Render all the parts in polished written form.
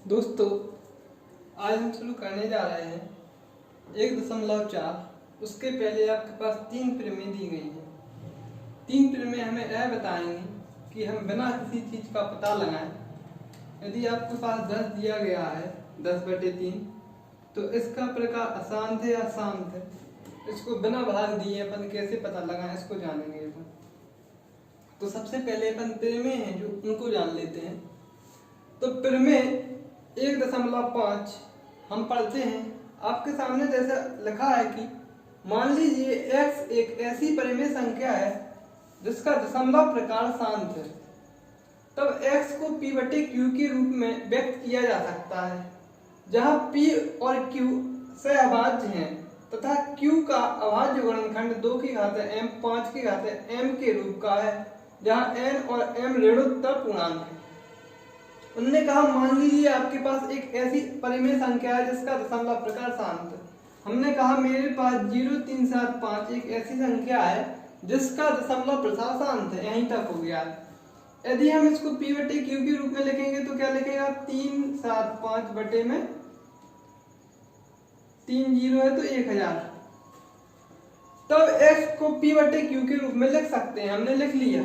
दोस्तों, आज हम शुरू करने जा रहे हैं 1.4। उसके पहले आपके पास 3 प्रमेय दी गई हैं। 3 प्रमेय हमें यह बताएंगे कि हम बिना किसी चीज का पता लगाएं, यदि आपके पास 10 दिया गया है 10/3, तो इसका प्रकार अशांत है या शांत है, इसको बिना भाग दिए अपन कैसे पता लगाएं इसको जानेंगे अपन। तो सबसे पहले अपन प्रमेय हैं जो उनको जान लेते हैं। तो प्रमेय 1.5 हम पढ़ते हैं। आपके सामने जैसा लिखा है कि मान लीजिए x एक ऐसी परिमेय संख्या है जिसका दशमलव प्रकार शांत है, तब x को p/q के रूप में व्यक्त किया जा सकता है, जहां p और q सहअभाज्य हैं तथा q का अभाज्य गुणनखंड 2m 5m के रूप का है, जहां n और m ऋणोत्तर पूर्णांक है। उन्होंने कहा मान लीजिए आपके पास एक ऐसी परिमेय संख्या है जिसका दशमलव प्रकार शांत है। हमने कहा मेरे पास 0 3 7 5 एक ऐसी संख्या है जिसका दशमलव प्रकार शांत है, यहीं तक हो गया। यदि हम इसको p/q के रूप में लिखेंगे तो क्या लिखेगा 3 7 5 बटे में 3 0 है तो 1000। तब x को p/q के रूप में लिख सकते हैं, हमने लिख लिया।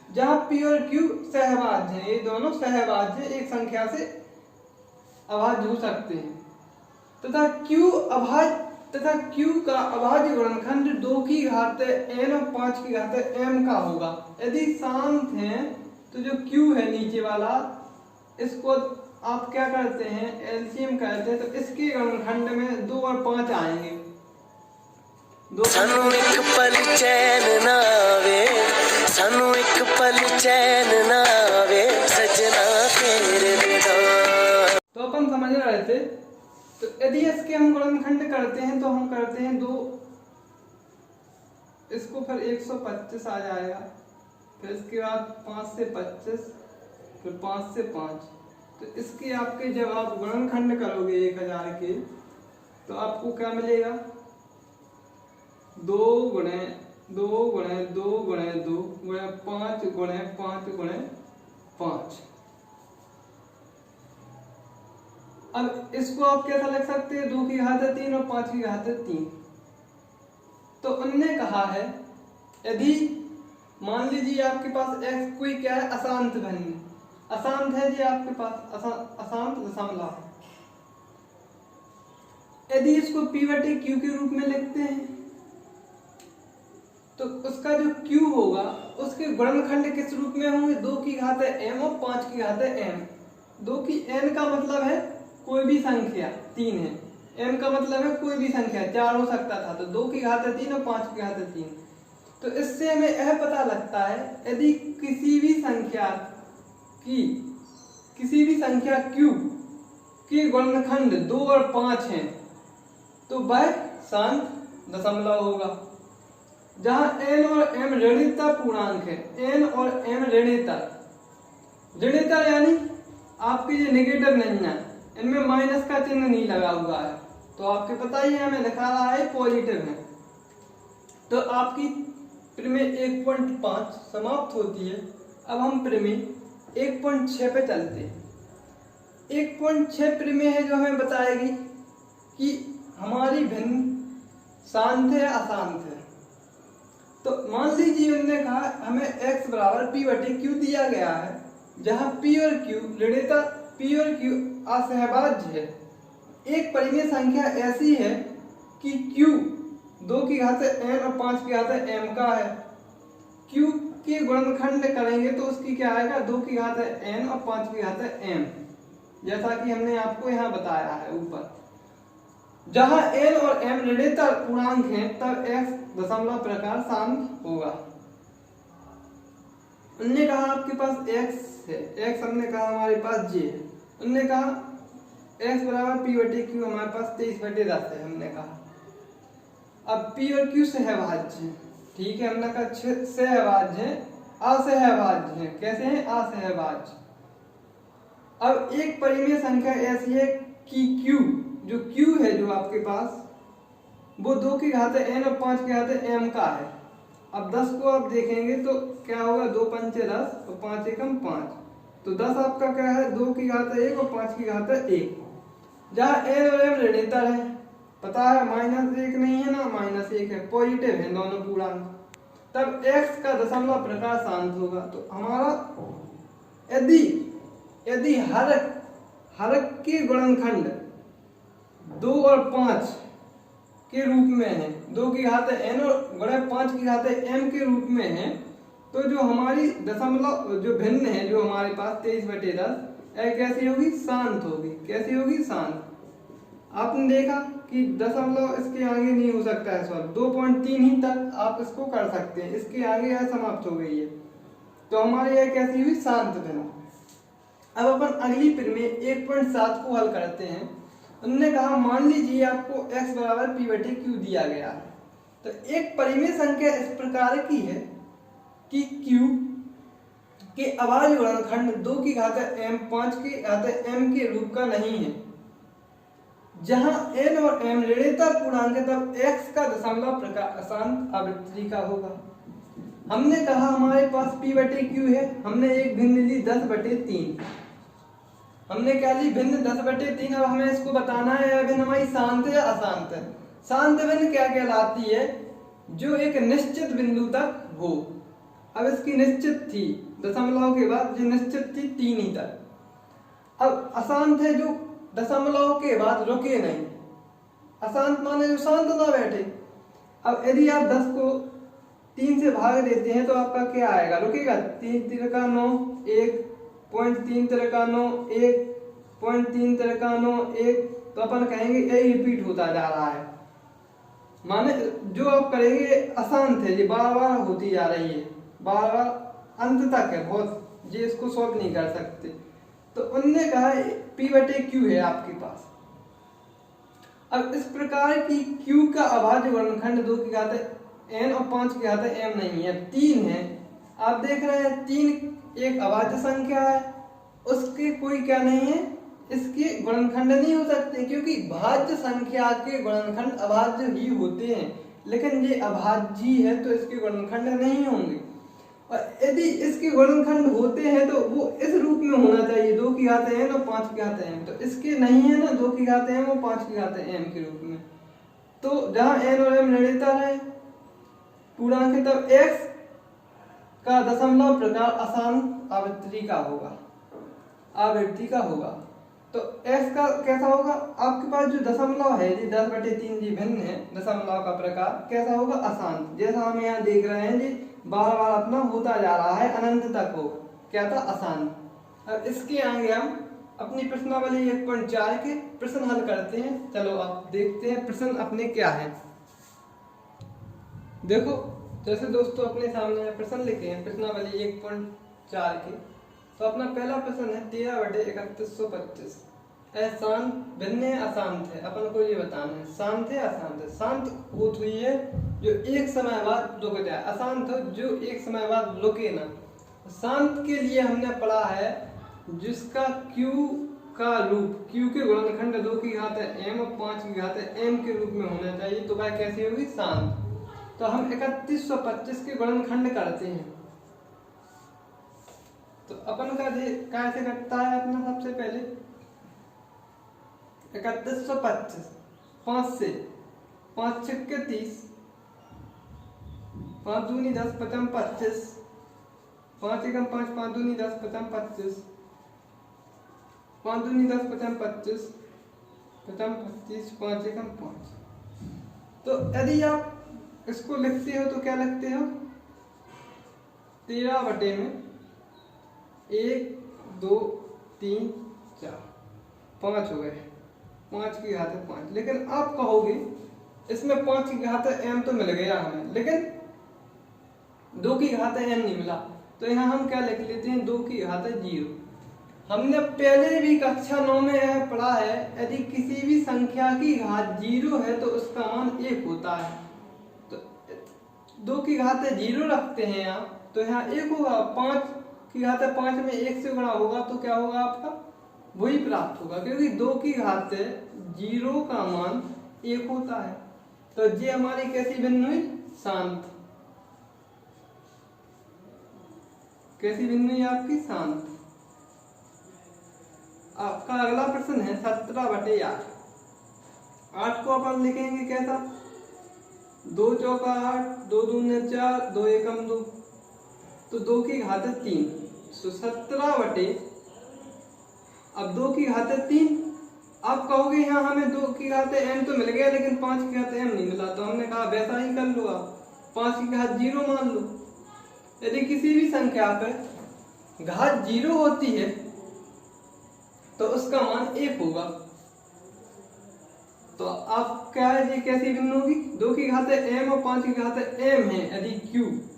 जहां p और q सहअभाज्य हैं, ये दोनों सहअभाज्य एक संख्या से अभाज्य हो सकते हैं, तथा q का अभाज्य गुणनखंड 2n और 5m का होगा। यदि शांत हैं तो जो q है नीचे वाला, इसको आप क्या करते हैं एलसीएम करते हैं, तो इसके गुणनखंड में 2 और 5 आएंगे। सानू एक पल चैन ना आवे, सानू एक पल चैन ना आवे सजना तेरे बिना। तो अपन समझ रहे थे। तो यदि इसके हम गुणनखंड करते हैं तो हम करते हैं 2, इसको फिर 125 आ जाएगा, फिर इसके बाद 5 से 25, फिर 5 से 5। तो इसके आपके जब आप गुणनखंड करोगे 1000 के, तो आपको क्या मिलेगा 2 गुणे 2 गुणे 2 गुणे 2 गुणे 5 गुणे 5 गुणे 5। अब इसको आप कैसा लिख सकते हैं 2 की घात 3 और 5 की घात 3। तो उन्होंने कहा है यदि मान लीजिए आपके पास x कोई क्या है अशांत भिन्न, अशांत है जी आपके पास अशांत दशमलव, यदि इसको p/q के रूप में लिखते हैं तो उसका जो q होगा उसके गुणनखंड किस रूप में होंगे 2 की घात m और 5 की घात m। 2 की n का मतलब है कोई भी संख्या, 3 है, m का मतलब है कोई भी संख्या, 4 हो सकता था, तो 2 की घात 3 और 5 की घात 3। तो इससे हमें यह पता लगता है यदि किसी भी संख्या q के गुणनखंड 2 और 5 हैं तो वह शांत दशमलव होगा। जहां n और m ऋणोत्तर पूर्णांक है, n और m ऋणोत्तर यानी आपके ये नेगेटिव नहीं है, इनमें माइनस का चिन्ह नहीं लगा हुआ है, तो आपके पता ही है हमें लिखा रहा है पॉजिटिव है। तो आपकी प्रमेय 1.5 समाप्त होती है। अब हम प्रमेय 1.6 पे चलते हैं। 1.6 प्रमेय है जो हमें बताएगी कि हमारी भिन्न शांत है या अशांत है। तो मान लीजिए उन्होंने कहा हमें x बराबर p/q दिया गया है, जहां p और q असहभाज्य है। एक परिमेय संख्या ऐसी है कि q 2 की घात n और 5 की घात m का है। q के गुणनखंड करेंगे तो उसकी क्या आएगा 2 की घात n और 5 की घात m, जैसा कि हमने आपको यहाँ बताया है ऊपर। जहां n और m ऋणोत्तर पूर्णांक हैं तब x दशमलव प्रकार शांत होगा। उन्होंने कहा आपके पास x है, x हमने कहा हमारे पास j है। उन्होंने कहा x बराबर p/q हमारे पास 23/10 है। हमने कहा अब p और q सहअभाज्य हैं, ठीक है, हमने कहा सहअभाज्य हैं, असहअभाज्य हैं। कैसे हैं असहअभाज्य। अब एक परिमेय संख्या ऐसी है कि q जो q है जो आपके पास वो 2 की घात n और 5 की घात m का है। अब 10 को आप देखेंगे तो क्या होगा 2 पंचे 10 और 5 एकम 5। तो 10 आपका क्या है, 2 की घात 1 और 5 की घात 1। जहाँ n और m ऋणात्मक है, पता है -1 नहीं है ना, -1 है, पॉजिटिव है दोनों पूर्णांक, तब x का दशमलव प्रकार शांत होगा। तो हमारा यदि हर के गुणनखंड 2 और 5 के रूप में है, 2 की घात n और गुणा 5 की घात m के रूप में है, तो जो हमारी दशमलव जो भिन्न है जो हमारे पास 23/10 कैसी होगी, शांत होगी। कैसी होगी, शांत। आपने देखा कि दशमलव इसके आगे नहीं हो सकता है, सॉल्व 2.3 ही तक आप इसको कर सकते हैं, इसके आगे यह समाप्त हो गई है। तो हमारी यह कैसी हुई, शांत भिन्न। अब अपन अगली प्रमेय 1.7 को हल करते हैं। उन्होंने कहा मान लीजिए आपको x बराबर p/q दिया गया है, तो एक परिमेय संख्या इस प्रकार की है कि q के अभाज्य गुणनखंड 2 की घात m 5 की घात m के रूप का नहीं है। जहां n और m ऋणात्मक पूर्णांक है, तब x का दशमलव प्रकार अशांत आवृत्ति का होगा। हमने कहा हमारे पास p/q है, हमने एक भिन्न ली 10/3, हमने क्या ली, भिन्न 10/3। अब हमें इसको बताना है यह भिन्न हमारी शांत है या अशांत है। शांत भिन्न क्या कहलाती है, जो एक निश्चित बिंदु तक हो। अब इसकी निश्चित थी दशमलव के बाद, जो निश्चित थी 3 ही तक। अब अशांत है जो दशमलव के बाद रुके नहीं, अशांत माने जो शांत ना बैठे। अब यदि आप 10 को 3 से भाग देते हैं तो आपका क्या आएगा, रुकेगा, 3 3 का 9, 1.3 3 का 9, 1.3 3 का 9, 1। तो अपन कहेंगे यही रिपीट होता जा रहा है, माने जो आप करेंगे अशांत है, ये बार बार होती जा रही है, बार बार अंत तक है बहुत, ये इसको सॉल्व नहीं कर सकते। तो उनने कहा p/q है आपके पास। अब इस प्रकार की q का अभाज्य गुणनखंड 2 की घात n और 5 की घात m नहीं है, 3 है। आप देख रहे हैं 3 एक अभाज्य संख्या है, उसके कोई क्या नहीं है, इसके गुणनखंड नहीं हो सकते, क्योंकि भाज्य संख्या के गुणनखंड अभाज्य ही होते हैं, लेकिन ये अभाज्य है तो इसके गुणनखंड नहीं होंगे। और यदि इसके गुणनखंड होते हैं तो वो इस रूप में होना चाहिए, 2 की घात n और 5 की घात m। तो इसके नहीं है ना, 2 की घात m और 5 की घात m के रूप में। तो जहां n और m ऋणात्मक है पूर्णांक है, तब x का दशमलव प्रकार अशांत आवृत्ति का होगा, आवृत्ति का होगा। तो x का कैसा होगा, आपके पास जो दशमलव है जी 10/3 जी भिन्न है, दशमलव का प्रकार कैसा होगा, अशांत। जैसा हम यहाँ देख रहे हैं जी, बार बार अपना होता जा रहा है, अनंत तक हो, क्या था, अशांत। अब इसके आगे हम अपनी प्रश्नावली 1.4 के प्रश्न हल करते हैं। चलो आप देखते हैं प्रश्न अपने क्या है। देखो जैसे दोस्तों अपने सामने प्रश्न लिखे हैं प्रश्नावली 1.4 के। तो अपना पहला प्रश्न है 13/3125 शांत भिन्न है अशांत है। अपन को ये बताना है शांत है अशांत है। शांत होत हुई है जो एक समय बाद रुक जाए, अशांत हो जो एक समय बाद रुके ना। शांत के लिए हमने पढ़ा है जिसका Q का रूप, Q के गुणनखंड 2 की घात m और 5 की घात m के रूप में होना चाहिए, तो वह कैसी होगी, शांत। तो हम 3125 के गुणनखंड करते हैं। तो अपन का कैसे कटता है अपना, सबसे पहले 3125 5 से, 5 छक्के 30, 5 दूनी 10 पचम 25, 5 एकम 5, 5 दूनी 10 पचम 25, 5 दूनी 10 पचम 25, पचम 25, 5 एकम 5। तो यदि आप इसको लिखते हो तो क्या लिखते हो, 13 बटे में 1 2 3 4 5 हो गए, 5 की घात 5। लेकिन आप कहोगे इसमें 5 की घात m तो मिल गया हमें, लेकिन 2 की घात m नहीं मिला। तो यहाँ हम क्या लिख लेते हैं, 2 की घात 0। हमने पहले भी कक्षा 9 में यह पढ़ा है, यदि किसी भी संख्या की घात 0 है तो उसका मान 1 होता है। तो 2 की घात 0 रखते हैं आप, तो यहाँ 1 होगा। 5 की घात 5 में 1 से गुणा होगा तो क्या होगा, आपका वही प्राप्त होगा, क्योंकि 2 की घात 0 का मान 1 होता है। तो ये हमारी कैसी भिन्न हुई, शांत। कैसी भिन्न हुई आपकी, शांत। आपका अगला प्रश्न है 17/8। 8 को अपन लिखेंगे कैसा, 2 चौका 8, 2 दूने 4, 2 एकम 2, तो 2 की घात 3, तो 17 अब 2 की घात 3। आप कहोगे यहाँ हमें 2 की घात m तो मिल गया लेकिन 5 की घात m नहीं मिला, तो हमने कहा वैसा ही कर लो, आप 5 की घात 0 मान लो। यदि किसी भी संख्या पर घात 0 होती है तो उसका मान 1 होगा। तो आप क्या है ये कैसी भिन्न होगी, 2 की घात m और 5 की घात m है यदि q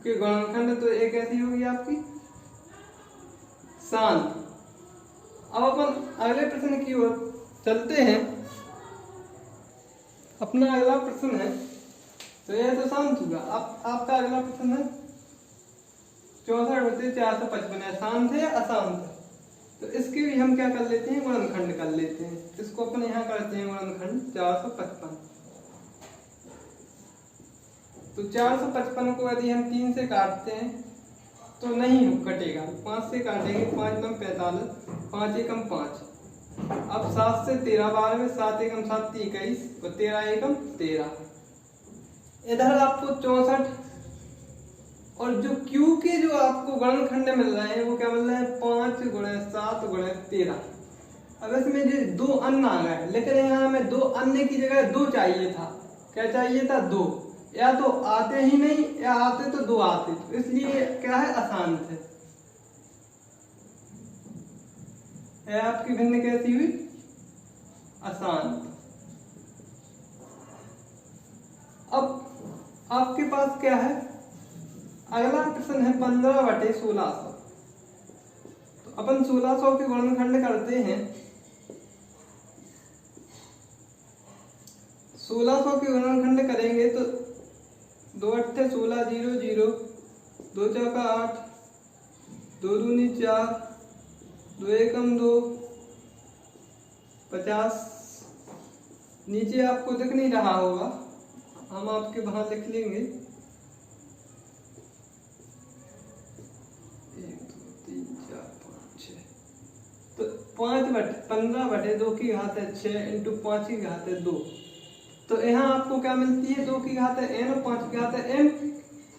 के गुणनखंड, तो एक ऐसी होगी आपकी शांत। अब अपन अगले प्रश्न की ओर चलते हैं। अपना अगला प्रश्न है, तो यह तो शांत हुआ। आपका अगला प्रश्न है 64/455 है, शांत है या अशांत है, तो इसके भी हम क्या कर लेते हैं, गुणनखंड कर लेते हैं। इसको अपन यहाँ करते हैं गुणनखंड 455। तो 455 को यदि हम 3 से काटते हैं तो नहीं कटेगा, 5 से काटेंगे, 5 9 45, 5 एकम 5। अब 7 से 13 बार में 7 एकम 7 21 और 13 एकम 13। इधर आपको 64 और जो Q के जो आपको गुणनखंड मिल रहे हैं वो क्या मिल रहे हैं, 5 × 7 × 13। अब इसमें जो 2 अन्य आ गए, लेकिन यहाँ हमें 2 अन्य की जगह 2 चाहिए था। क्या चाहिए था, 2, या तो आते ही नहीं या आते तो 2 आते, तो इसलिए क्या है, अशांत है। आपकी भिन्न कैसी हुई, अशांत। अब आपके पास क्या है, अगला प्रश्न है 15/1600। तो अपन 1600 के गुणनखंड करते हैं। 1600 के गुणनखंड करेंगे तो 2 8 16 0 0, 2 चौका 8, 2 दूनी 4, 2 एकम 2, 50। नीचे आपको दिख नहीं रहा होगा, हम आपके वहां लिख लेंगे 1 2 3 4 5 6। तो 15/2 की घात 6 × 5 की घात 2। तो यहाँ आपको क्या मिलती है, 2 की घात n और 5 की घात m,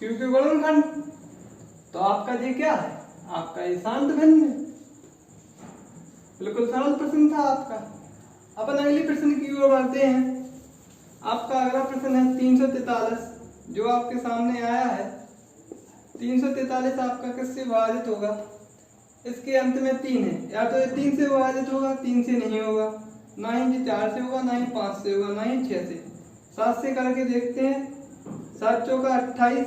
Q के गुणनखंड। तो आपका ये क्या है, आपका ये शांत भिन्न है। बिल्कुल सरल प्रश्न था आपका। अपन अगले प्रश्न की ओर बढ़ते हैं। आपका अगला प्रश्न है 343, जो आपके सामने आया है। 343 आपका किससे विभाजित होगा, इसके अंत में 3 है, या तो ये 3 से विभाजित होगा, 3 से नहीं होगा, ना ही 4 से होगा, ना ही 5 से होगा, ना ही 6 से। 7 से करके देखते हैं, 7 चौका 28,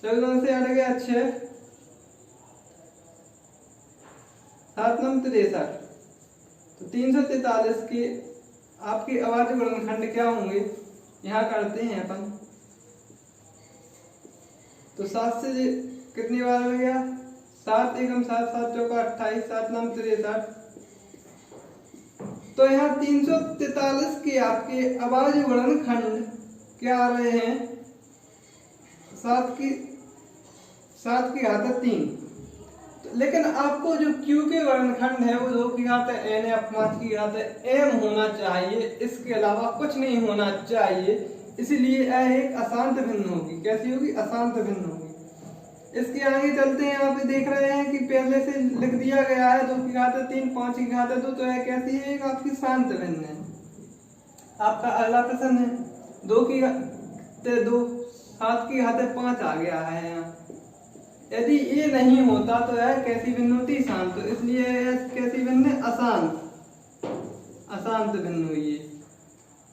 14 से हट गया 6, 7 9 63। तो 343 के आपके अभाज्य गुणनखंड क्या होंगे, यहाँ करते हैं अपन। तो 7 से कितनी बार हो गया, 7 एकम 7, 7 चौका 28, 7 9 63। तो यहाँ 343 के आपके अभाज्य गुणनखंड क्या आ रहे हैं, 7 की घात 3। लेकिन आपको जो Q के गुणनखंड है वो 2 की घात n या 5 की घात m होना चाहिए, इसके अलावा कुछ नहीं होना चाहिए। इसलिए यह एक अशांत भिन्न होगी। कैसी होगी, अशांत भिन्न होगी। इसके आगे चलते हैं। आप देख रहे हैं कि पहले से लिख दिया गया है 2 की घात 3, 5 की घात 2, तो यह कैसी है, एक आपकी शांत भिन्न है। आपका अगला प्रश्न है 2 की घात 2, 7 की घात 5 आ गया है यहाँ। यदि ये नहीं होता तो यह कैसी भिन्न होती, शांत। तो इसलिए यह कैसी भिन्न है, अशांत भिन्न हुई है।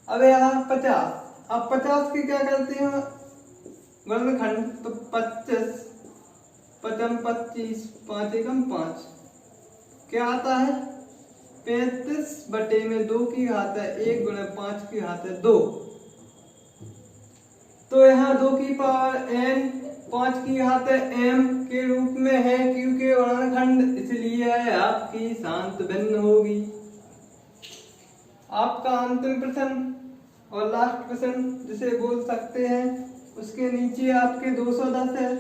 अब यहाँ 50, अब 50 के क्या करते हैं गुणनखंड, तो 25 5 25, 5 एकम 5 क्या आता है, 35/2 की घात 1 × 5 की घात 2। तो यहाँ 2 की पावर n, 5 की घात m के रूप में है Q के गुणनखंड, इसलिए आपकी शांत भिन्न होगी। आपका अंतिम प्रश्न और लास्ट प्रश्न जिसे बोल सकते हैं, उसके नीचे आपके 210 है।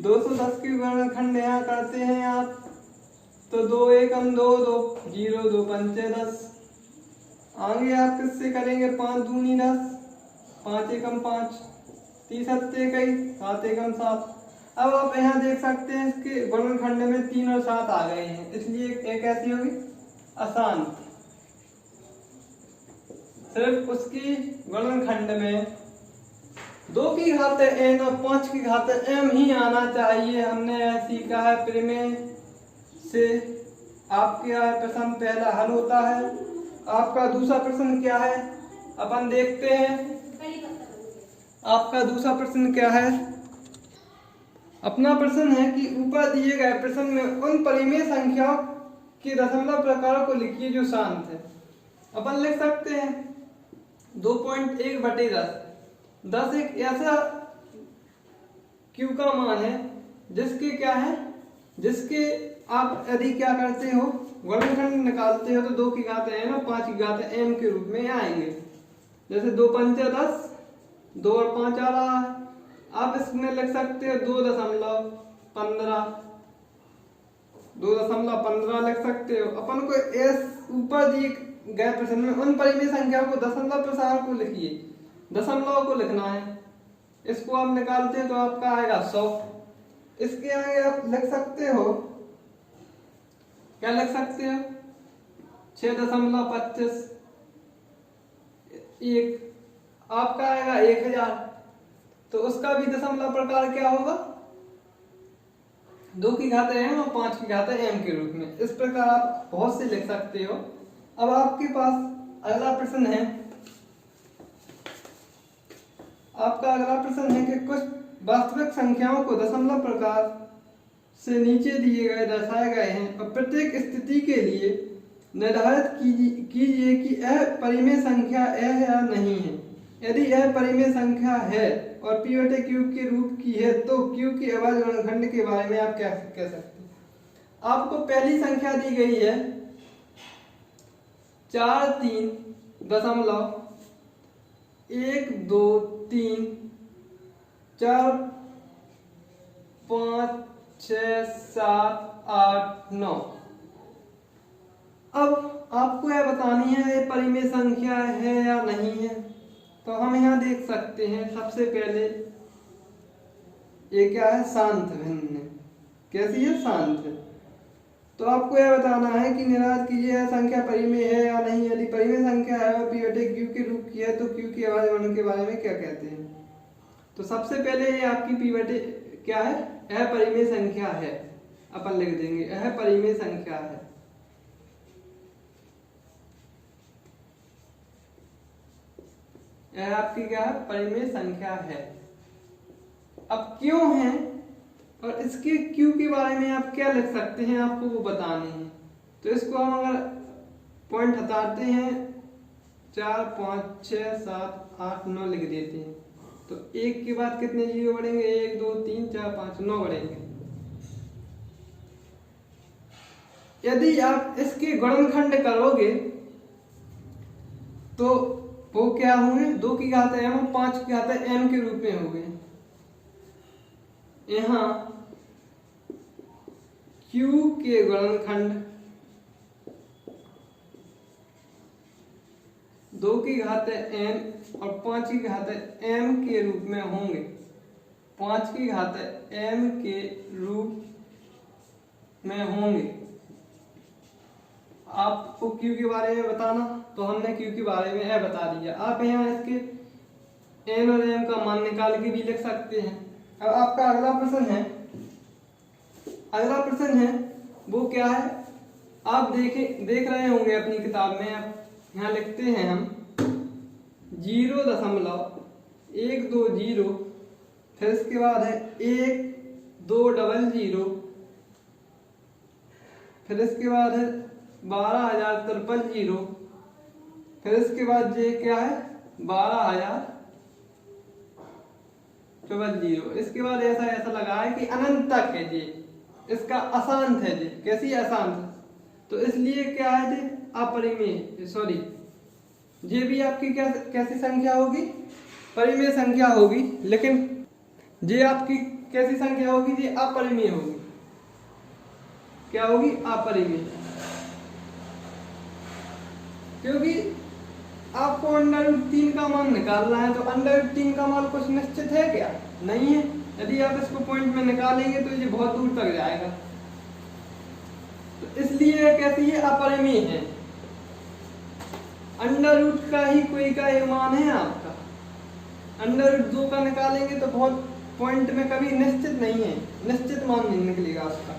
210 के गुणनखंड यहाँ करते हैं आप तो 2 एकम 2 2 0 2 पंचे 10। आगे आप किससे करेंगे? 5 दूनी 10, 5 एकम 5, 30 सत्ते कई 7 एकम 7। अब आप यहाँ देख सकते हैं इसके गुणनखंड में 3 और 7 आ गए हैं, इसलिए एक ऐसी होगी अशांत। सिर्फ उसकी गुणनखंड में 2 की घात n और 5 की घात m ही आना चाहिए। हमने सीखा है प्रमेय से। आपका प्रश्न पहला हल होता है। आपका दूसरा प्रश्न क्या है अपन देखते हैं। आपका दूसरा प्रश्न क्या है? अपना प्रश्न है कि ऊपर दिए गए प्रश्न में उन परिमेय संख्याओं के दशमलव प्रकारों को लिखिए जो शांत है। अपन लिख सकते हैं 2.1/10। 10 एक ऐसा q का मान है जिसके क्या है, जिसके आप यदि क्या करते हो गुणनखंड निकालते हो तो 2 की घात n और 5 की घात m के रूप में आएंगे। जैसे 2 पंचे 10, 2 और 5 आ रहा है। आप इसमें लिख सकते हो 2.15, 2.15 लिख सकते हो। अपन को इस ऊपर दिए गए प्रश्न में उन परिमेय संख्याओं को दशमलव प्रसार को लिखिए, दशमलव को लिखना है। इसको आप निकालते हैं तो आपका आएगा 100। इसके आगे आप लिख सकते हो, क्या लिख सकते हो? 6.25 एक आपका आएगा 1000। तो उसका भी दशमलव प्रकार क्या होगा? 2 की घात m और 5 की घात m के रूप में। इस प्रकार आप बहुत से लिख सकते हो। अब आपके पास अगला प्रश्न है। आपका अगला प्रश्न है कि कुछ वास्तविक संख्याओं को दशमलव प्रकार से नीचे दिए गए दर्शाए गए हैं और प्रत्येक स्थिति के लिए निर्धारित कीजिए कि यह परिमेय संख्या है या नहीं है। यदि यह परिमेय संख्या है और p/q के रूप की है तो q के अभाज्य गुणनखंड के बारे में आप क्या कह सकते हैं? आपको पहली संख्या दी गई है 4 3 दशमलव 1 2 3 4 5 6 7 8 9। अब आपको यह बतानी है ये परिमेय संख्या है या नहीं है। तो हम यहाँ देख सकते हैं सबसे पहले ये क्या है? शांत भिन्न। कैसी है? शांत है। तो आपको यह बताना है कि निर्धारित कीजिए यह संख्या परिमेय है या नहीं। यदि परिमेय संख्या है और p/q के रूप की है तो q के अभाज्य गुणन के बारे में क्या कहते हैं? तो सबसे पहले ये आपकी p/, क्या है? यह परिमेय संख्या है। अपन लिख देंगे यह परिमेय संख्या है। यह आपकी क्या है? परिमेय संख्या है। अब क्यों है और इसके क्यों के बारे में आप क्या लिख सकते हैं, आपको वो बताने हैं। तो इसको हम अगर पॉइंट हटाते हैं 4 5 6 7 8 9 लिख देते हैं तो 1 के बाद कितने जीरो बढ़ेंगे? 1 2 3 4 5 9 बढ़ेंगे। यदि आप इसके गुणनखंड करोगे तो वो क्या होंगे? 2 की घात m और 5 की घात m के रूप में होंगे। यहाँ q के गुणनखंड 2 की घात n और 5 की घात m के रूप में होंगे। 5 की घात m के रूप में होंगे। आपको q के बारे में बताना तो हमने q के बारे में यह बता दिया। आप यहाँ इसके n और m का मान निकाल के भी लिख सकते हैं। अब आपका अगला प्रश्न है, अगला प्रश्न है वो क्या है? आप देख रहे होंगे अपनी किताब में। आप यहाँ लिखते हैं हम 0.120, फिर इसके बाद है 1 2 00, फिर इसके बाद है 12,053, फिर इसके बाद ये क्या है? 12,054। इसके बाद ऐसा लगा है कि अनंत तक है जी, इसका अशांत है जी। कैसी अशांत? तो इसलिए क्या है जी? अपरिमेय, सॉरी, ये भी आपकी कैसी संख्या होगी? परिमेय संख्या होगी। लेकिन ये आपकी कैसी संख्या होगी जी? अपरिमेय होगी। क्या होगी? अपरिमेय। क्योंकि आपको √3 का मान निकालना है, तो √3 का मान कुछ निश्चित है क्या? नहीं है। यदि आप इसको पॉइंट में निकालेंगे तो ये बहुत दूर तक जाएगा, तो इसलिए कैसी है? अपरिमेय है। √, का ही कोई का ये मान है आपका, √2 का निकालेंगे तो बहुत पॉइंट में कभी निश्चित नहीं है, निश्चित मान नहीं निकलेगा उसका।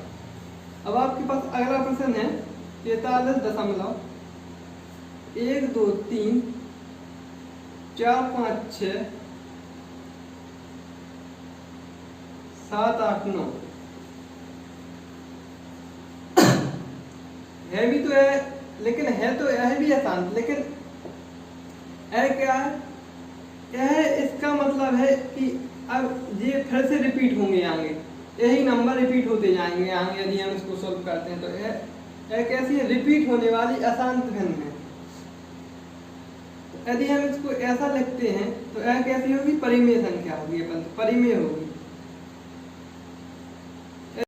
अब आपके पास अगला प्रश्न है 43.1 2 3 4 5 6 7 8 9 है भी तो है, लेकिन है तो यह भी आसान, लेकिन है क्या है? यह इसका मतलब है कि अब ये फिर से रिपीट होंगे आगे, यही नंबर रिपीट होते जाएंगे आगे यदि हम इसको सोल्व करते हैं। तो यह कैसी है? रिपीट होने वाली अशांत भिन्न है। यदि हम इसको ऐसा लिखते हैं तो यह कैसी होगी? परिमेय संख्या होगी, परिमेय होगी।